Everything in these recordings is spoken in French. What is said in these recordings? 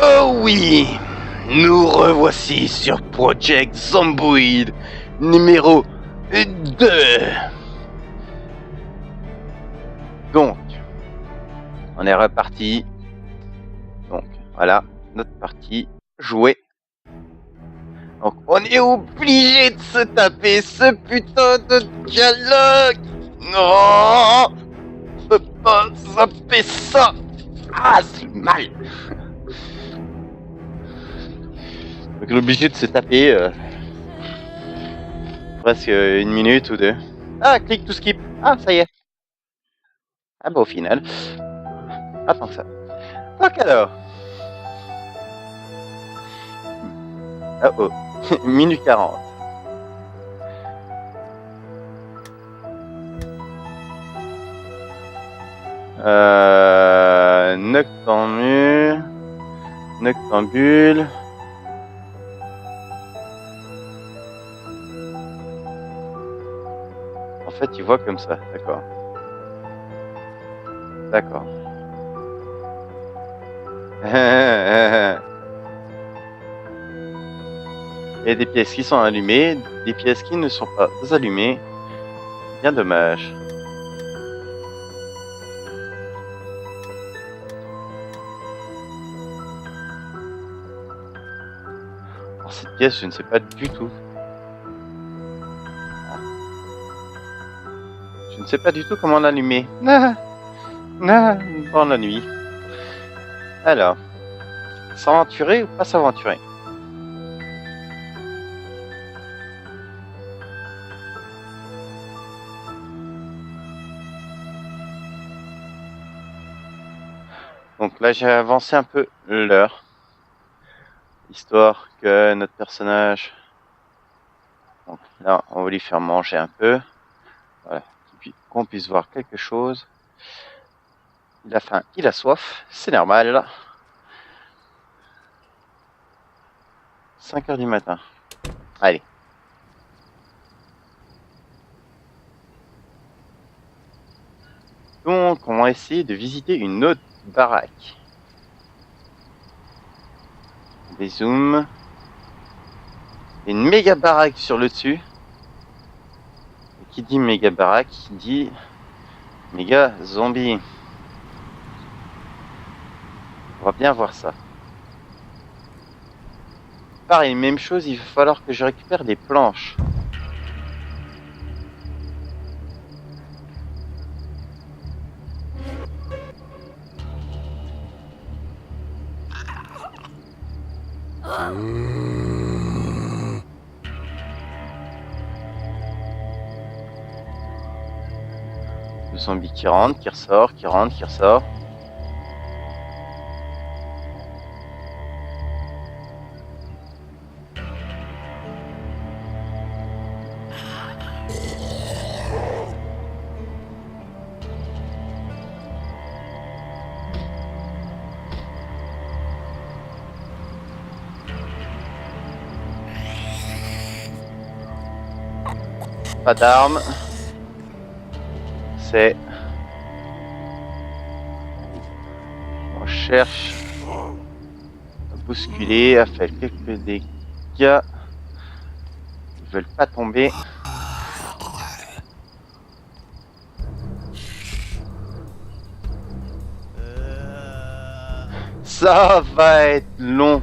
Oh oui, nous revoici sur Project Zomboid numéro 2. Donc, on est reparti. Donc, voilà, notre partie jouée. Donc, on est obligé de se taper ce putain de dialogue. Non, on peut pas zapper ça. Ah, c'est mal. Donc, on est obligé de se taper presque une minute ou deux. Ah, click to skip. Ah, ça y est. Ah bah au final, pas tant que ça. Donc alors. Oh, minute 40. Noctambule. En fait, il voit comme ça, d'accord. D'accord. Il y a des pièces qui sont allumées, des pièces qui ne sont pas allumées. Bien dommage. Alors, cette pièce, je ne sais pas du tout. Je ne sais pas du tout comment l'allumer. Pendant la nuit. Alors, s'aventurer ou pas s'aventurer? Donc là, j'ai avancé un peu l'heure, histoire que notre personnage, donc là, on va lui faire manger un peu, voilà, qu'on puisse voir quelque chose. Il a faim, il a soif, c'est normal. 5 heures du matin. Allez. Donc, on va essayer de visiter une autre baraque. Des zooms. Une méga baraque sur le dessus. Et qui dit méga baraque, dit méga zombie. On va bien voir ça. Pareil, même chose, il va falloir que je récupère des planches. Le zombie qui rentre, qui ressort, qui rentre, qui ressort. Pas d'armes. C'est... On cherche à bousculer, à faire quelques dégâts. Ils veulent pas tomber. Ça va être long.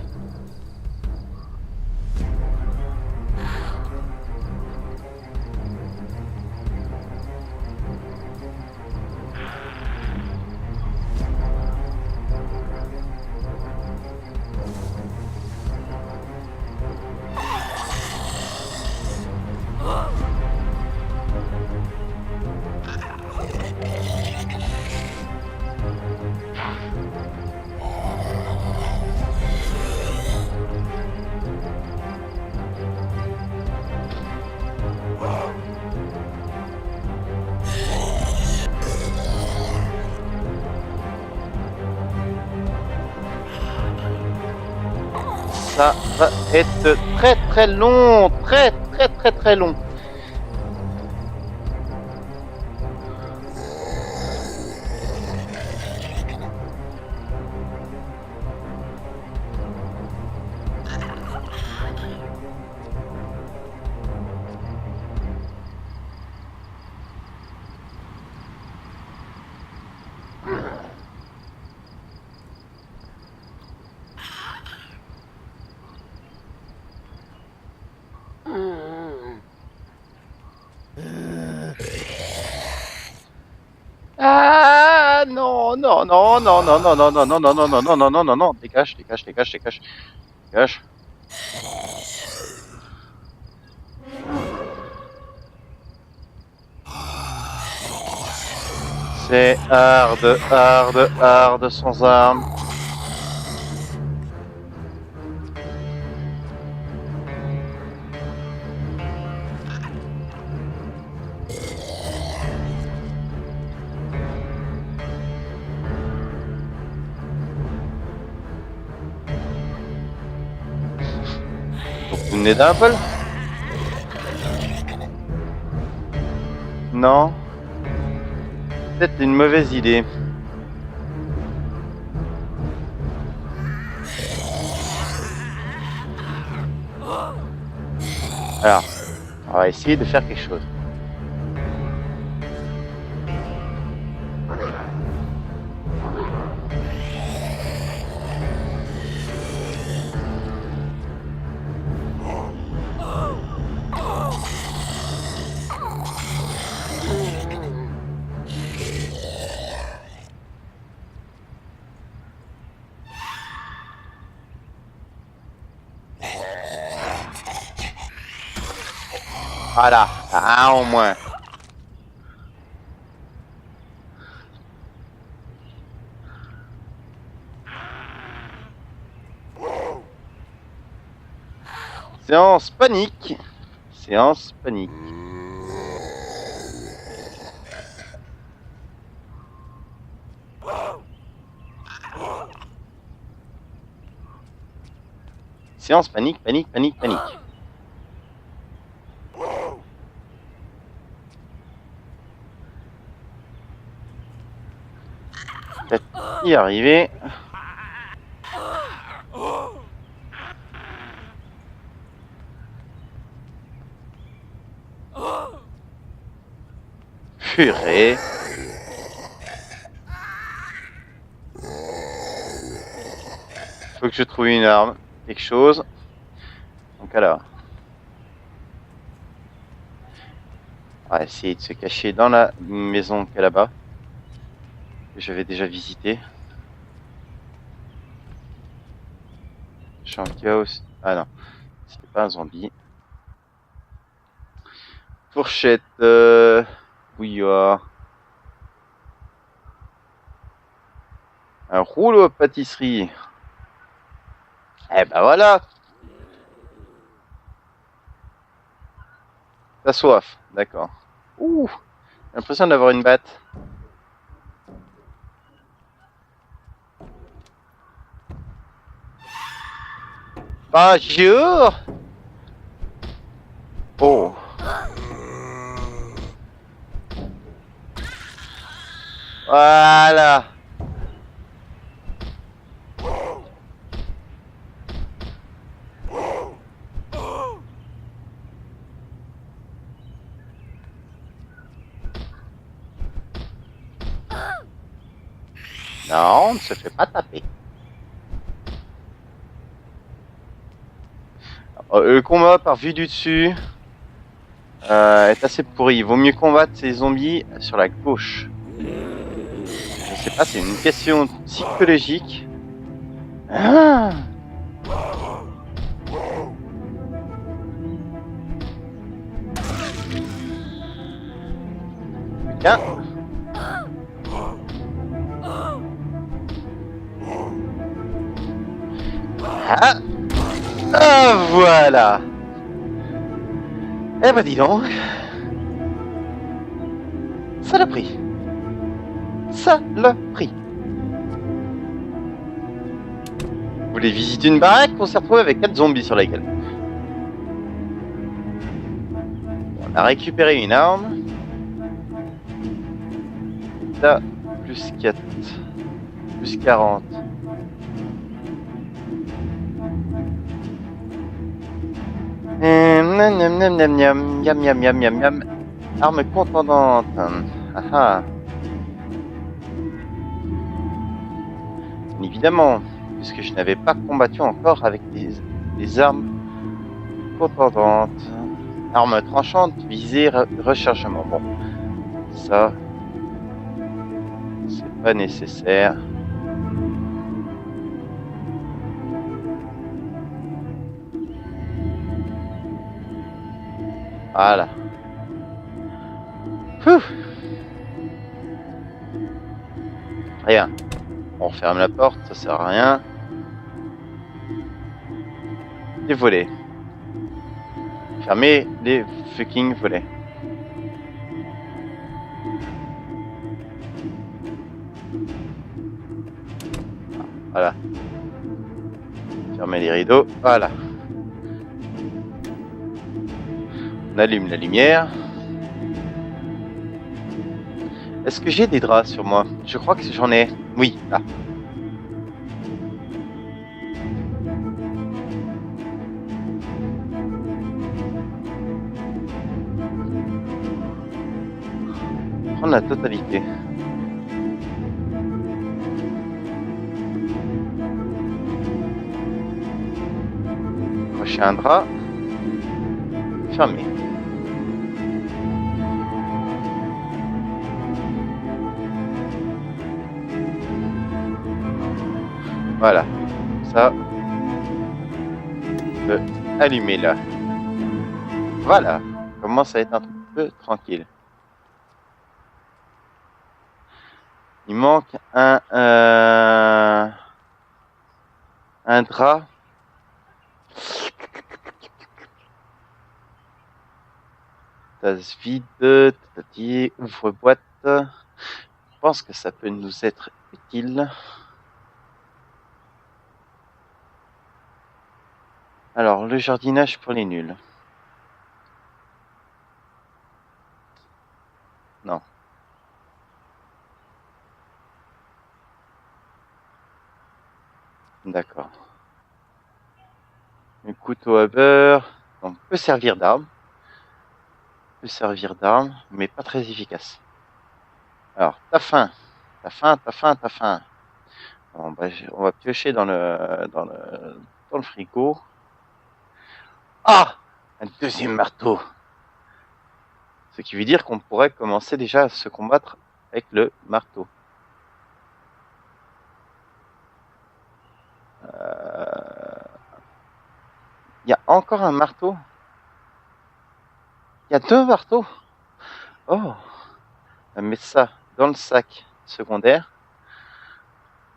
Ça va être très très long, très long. non, non, non, non, non, non, non, non, non, non, non, non, non, non, non, non, non, dégage, dégage, dégage, dégage, dégage. C'est hard, hard, hard sans armes. Donc vous venez d'Apple? Non. Peut-être une mauvaise idée. Alors, on va essayer de faire quelque chose. Voilà, un au moins. Séance panique. Séance panique. Séance panique, panique, panique, panique. Peut-être y arriver. Purée. Faut que je trouve une arme, quelque chose. Donc alors, on va essayer de se cacher dans la maison qu'il y a là-bas, que j'avais déjà visité. Je suis en chaos. Ah non, c'était pas un zombie. Fourchette, bouilloire. Un rouleau à pâtisserie. Eh ben voilà. T'as soif, d'accord. Ouh, j'ai l'impression d'avoir une batte. Bonjour. Oh. Voilà. Non, on ne se fait pas taper. Le combat par vue du dessus est assez pourri. Il vaut mieux combattre ces zombies sur la gauche. Je sais pas, c'est une question psychologique. Ah. Tiens. Ah. Ah, voilà. Eh ben dis donc. Saloperie. Saloperie. Vous voulez visiter une baraque? On s'est retrouvé avec 4 zombies sur la gueule. On a récupéré une arme. Là, plus 4. Plus 40. Yam yam yam yam yam yam. Arme contondante. Ah. Évidemment, puisque je n'avais pas combattu encore avec des armes contendantes. Arme tranchante, visée, rechargement. Bon, ça, c'est Pas nécessaire. Voilà. Ouh. Rien. On referme la porte, ça sert à rien. Les volets. Fermez les fucking volets. Voilà. Fermez les rideaux. Voilà. On allume la lumière. Est-ce que j'ai des draps sur moi? Je crois que j'en ai. Oui, là. Prendre la totalité. Accrocher un drap. Fermé. Voilà. Ça. Je peux allumer là. Voilà. Commence à être un peu tranquille. Il manque un drap. Tasse vide, tatati, ouvre-boîte. Je pense que ça peut nous être utile. Alors, le jardinage pour les nuls. Non. D'accord. Le couteau à beurre. Donc, peut servir d'arme. Peut servir d'arme, mais pas très efficace. Alors, t'as faim. T'as faim, t'as faim, t'as faim. Bon, bah, on va piocher dans le frigo. Ah! Un deuxième marteau. Ce qui veut dire qu'on pourrait commencer déjà à se combattre avec le marteau. Il y a encore un marteau. Il y a 2 marteaux. Oh! On va mettre ça dans le sac secondaire.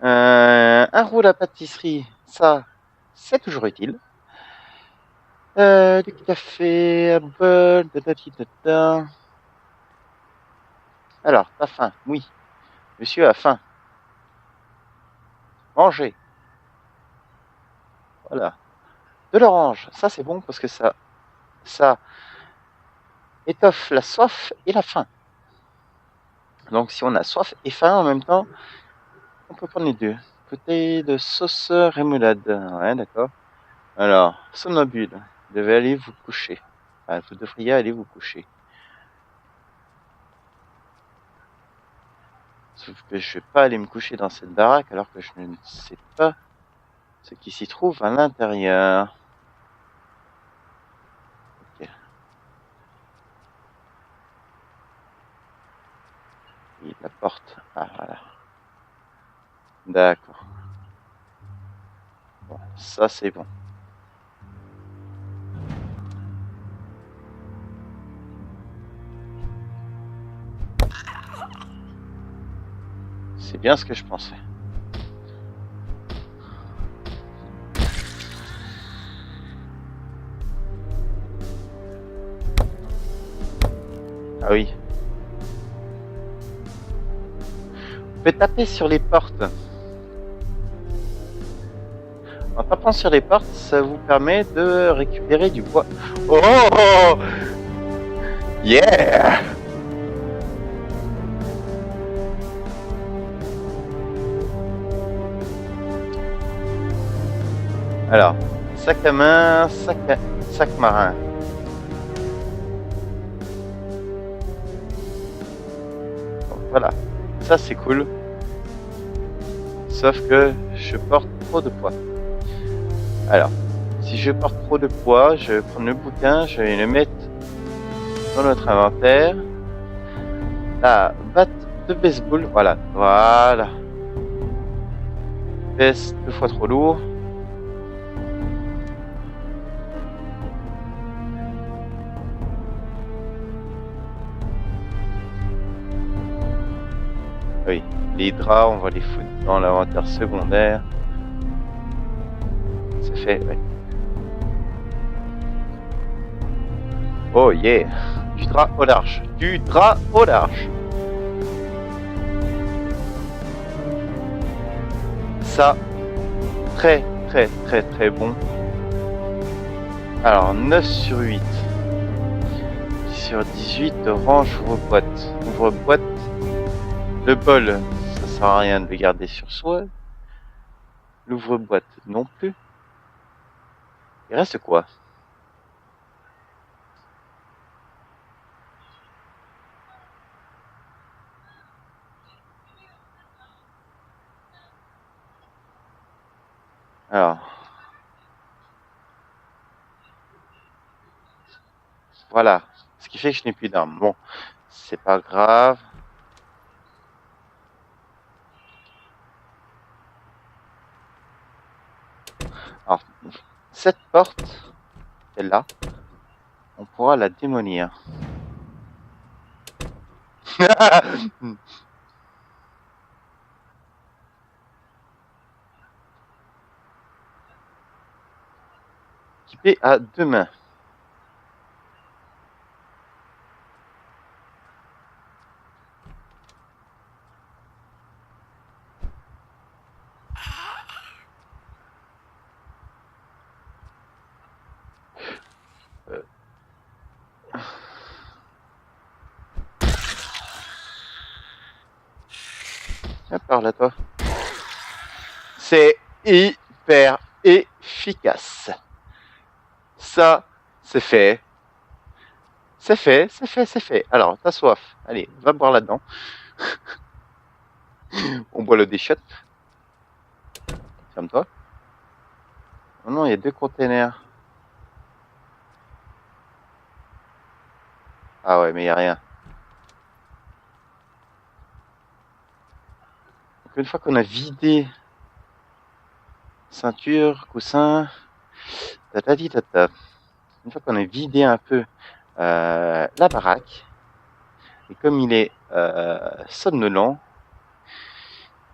Un roule à pâtisserie, ça, c'est toujours utile. Du café, un bol, da. Alors, t'as faim? Oui. Monsieur a faim. Mangez. Voilà. De l'orange, ça c'est bon parce que ça étoffe la soif et la faim. Donc si on a soif et faim en même temps, on peut prendre les deux. Bouteille de sauce rémoulade. Ouais, d'accord. Alors, somnambule, vous devez aller vous coucher. Enfin, vous devriez aller vous coucher. Sauf que je vais pas aller me coucher dans cette baraque alors que je ne sais pas ce qui s'y trouve à l'intérieur. Ok. Et la porte. Ah, voilà. D'accord. Bon, ça c'est bon. C'est bien ce que je pensais. Ah oui. Vous pouvez taper sur les portes. En tapant sur les portes, ça vous permet de récupérer du bois. Oh! Yeah! Alors, sac à main, sac marin. Bon, voilà, ça c'est cool. Sauf que je porte trop de poids. Alors, si je porte trop de poids, je vais prendre le bouquin, je vais le mettre dans notre inventaire. La de baseball. Voilà, voilà. Pèse 2 fois trop lourd. Oui, les draps, on va les foutre dans l'inventaire secondaire. C'est fait, ouais. Oh yeah, du drap au large, du drap au large. Ça, très très très très bon. Alors 9 sur 8. 10 sur 18, range ouvre-boîte. Ouvre-boîte. Le bol, ça sert à rien de le garder sur soi. L'ouvre-boîte non plus. Il reste quoi? Alors, voilà. Ce qui fait que je n'ai plus d'armes. Bon, c'est pas grave. Alors, cette porte, celle-là, on pourra la démolir. Équipé à 2 mains. Viens par là, toi. C'est hyper efficace. Ça, c'est fait. C'est fait, c'est fait, c'est fait. Alors, t'as soif. Allez, va boire là-dedans. On boit le déchet. Ferme-toi. Oh non, il y a 2 containers. Ah ouais, mais il n'y a rien. Donc, une fois qu'on a vidé ceinture, coussin, tata, une fois qu'on a vidé un peu la baraque, et comme il est somnolent,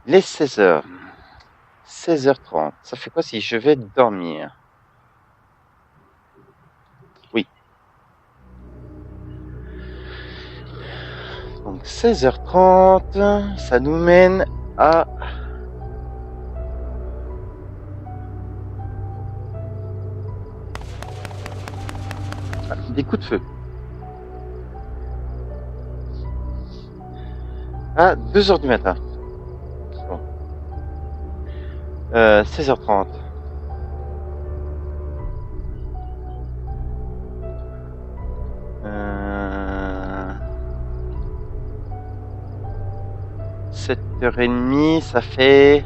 les 16h, 16h30, ça fait quoi si je vais dormir? Oui. Donc 16h30, ça nous mène à... des coups de feu. À 2h du matin. Bon. 16h30. Euh... 7h30, ça fait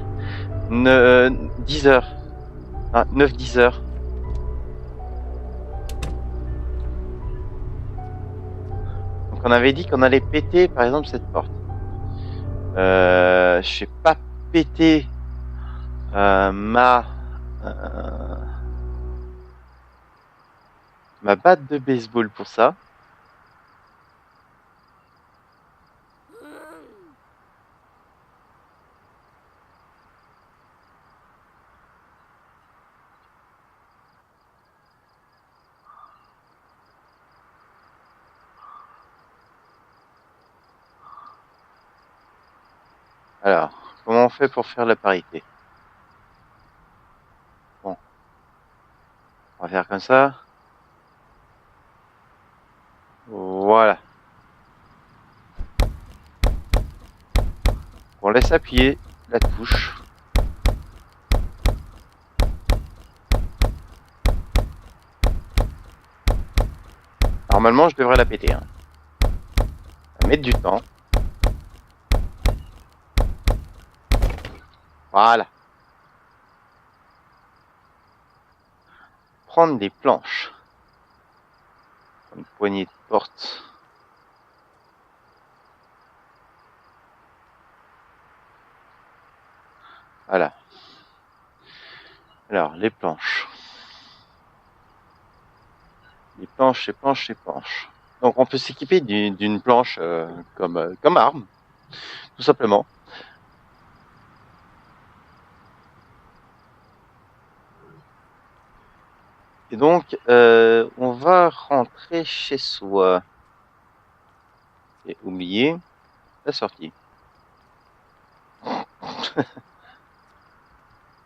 10h. Ah, 9-10h. Donc on avait dit qu'on allait péter par exemple cette porte. Je sais pas péter ma batte de baseball pour ça. Alors, comment on fait pour faire la parité? Bon, on va faire comme ça. Voilà. On laisse appuyer la touche. Normalement, je devrais la péter. Hein. Ça va mettre du temps. Voilà. Prendre des planches. Une poignée de porte. Voilà. Alors, les planches. Les planches, les planches, les planches. Donc, on peut s'équiper d'une planche comme arme, tout simplement. Et donc, on va rentrer chez soi. Et oublier la sortie.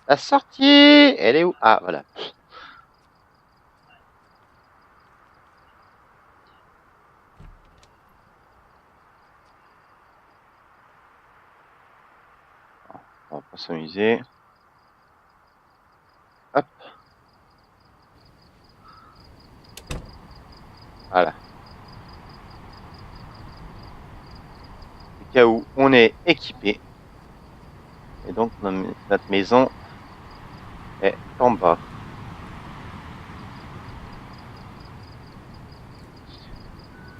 La sortie, elle est où? Ah, voilà. On va pas s'amuser. Hop. Voilà. Au cas où on est équipé. Et donc, notre maison est en bas.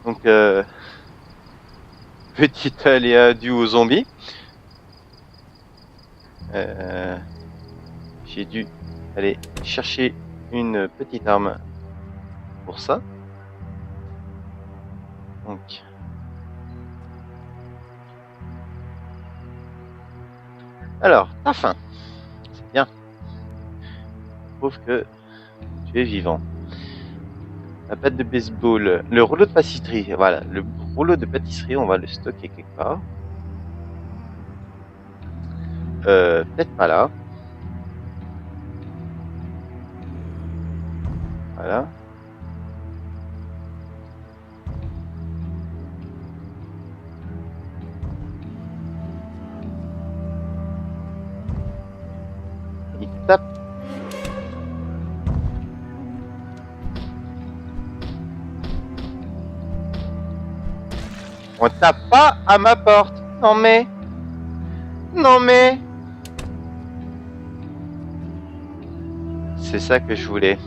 Donc, petit aléa dû aux zombies. J'ai dû aller chercher une petite arme pour ça. Donc, alors, t'as faim. C'est bien. Prouve que tu es vivant. La batte de baseball, le rouleau de pâtisserie. Voilà, le rouleau de pâtisserie, on va le stocker quelque part. Peut-être pas là. Voilà. Il tape. On tape pas à ma porte. Non mais. Non mais. C'est ça que je voulais.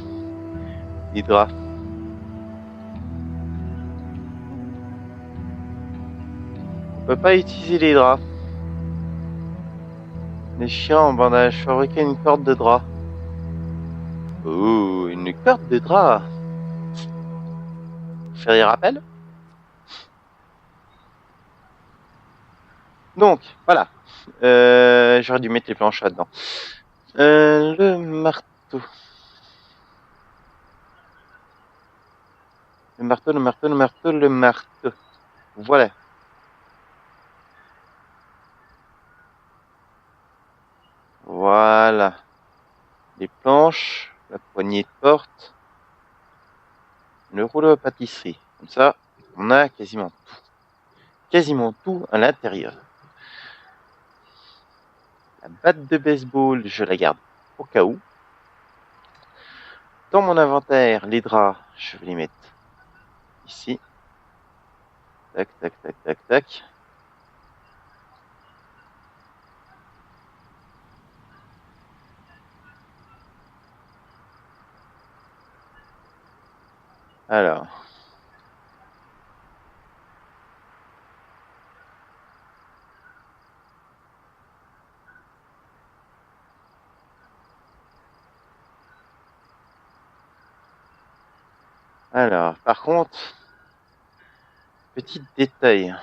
Hydra. On peut pas utiliser les draps. Les chiens en bandage. Fabriquer une corde de drap. Oh, une corde de drap. Faire des rappels. Donc, voilà. J'aurais dû mettre les planches là-dedans. Le marteau. Le marteau, le marteau, le marteau, le marteau. Voilà. Voilà. Les planches, la poignée de porte, le rouleau à pâtisserie. Comme ça, on a quasiment tout. Quasiment tout à l'intérieur. La batte de baseball, je la garde au cas où. Dans mon inventaire, les draps, je vais les mettre ici. Tac, tac, tac, tac, tac. Alors. Alors, par contre, petit détail.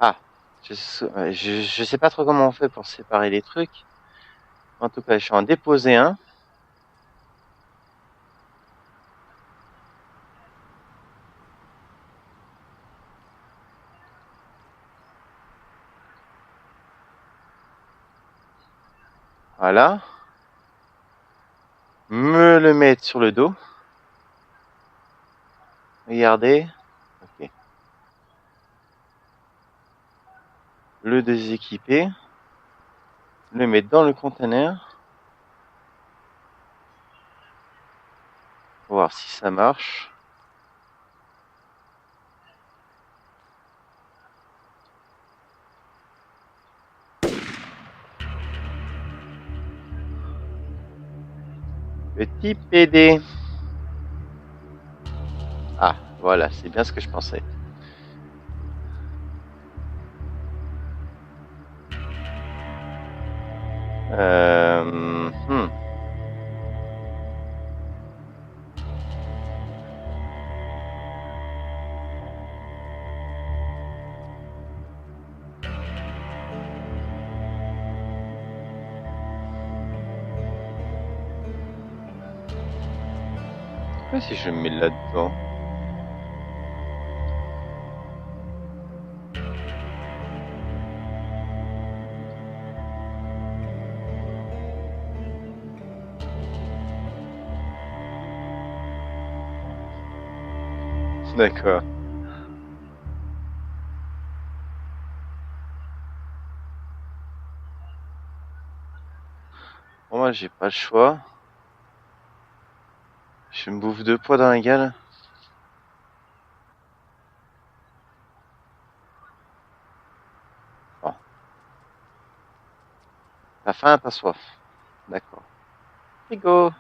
Ah, je sais pas trop comment on fait pour séparer les trucs. En tout cas, je vais en déposer un. Voilà. Me le mettre sur le dos. Regardez. Ok. Le déséquiper. Le mettre dans le conteneur. Voir si ça marche. petit PD. Ah, voilà, c'est bien ce que je pensais. Euh, hmm. Pourquoi si je me mets là-dedans? D'accord. Bon, moi, j'ai pas le choix. Je me bouffe 2 poids dans la gueule. Bon. T'as faim, t'as soif. D'accord. Frigo.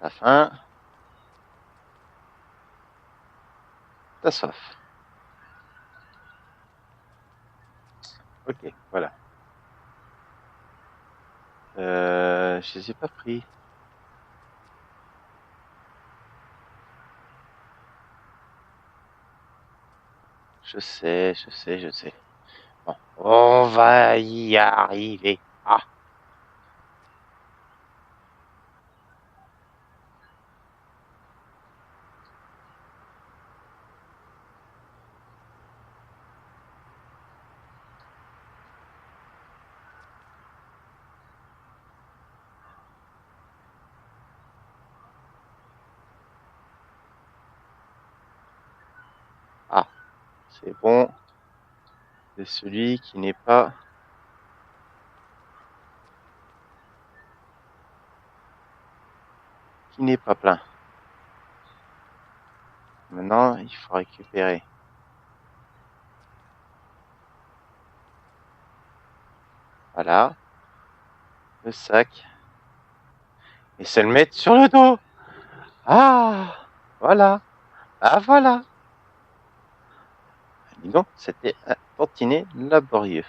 T'as faim. T'as soif. Ok, voilà. Je les ai pas pris. Je sais, je sais, je sais. Bon, on va y arriver. Ah, ah, c'est bon. C'est celui qui n'est pas... plein. Maintenant, il faut récupérer. Voilà. Le sac. Et se le mettre sur le dos. Ah, voilà. Ah, voilà. Dis donc, c'était un tantinet laborieux.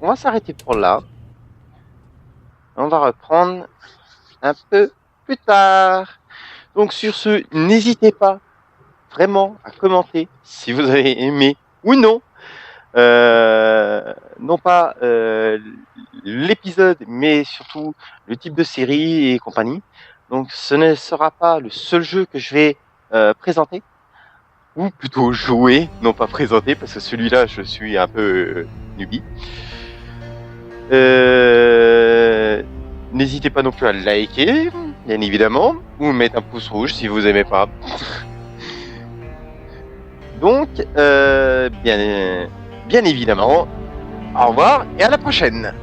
On va s'arrêter pour là. On va reprendre un peu plus tard. Donc sur ce, n'hésitez pas vraiment à commenter si vous avez aimé ou non. Non pas l'épisode, mais surtout le type de série et compagnie. Donc ce ne sera pas le seul jeu que je vais présenter, ou plutôt jouer, non pas présenter, parce que celui-là je suis un peu newbie. N'hésitez pas non plus à liker, bien évidemment, ou mettre un pouce rouge si vous aimez pas. Donc, bien évidemment, au revoir et à la prochaine.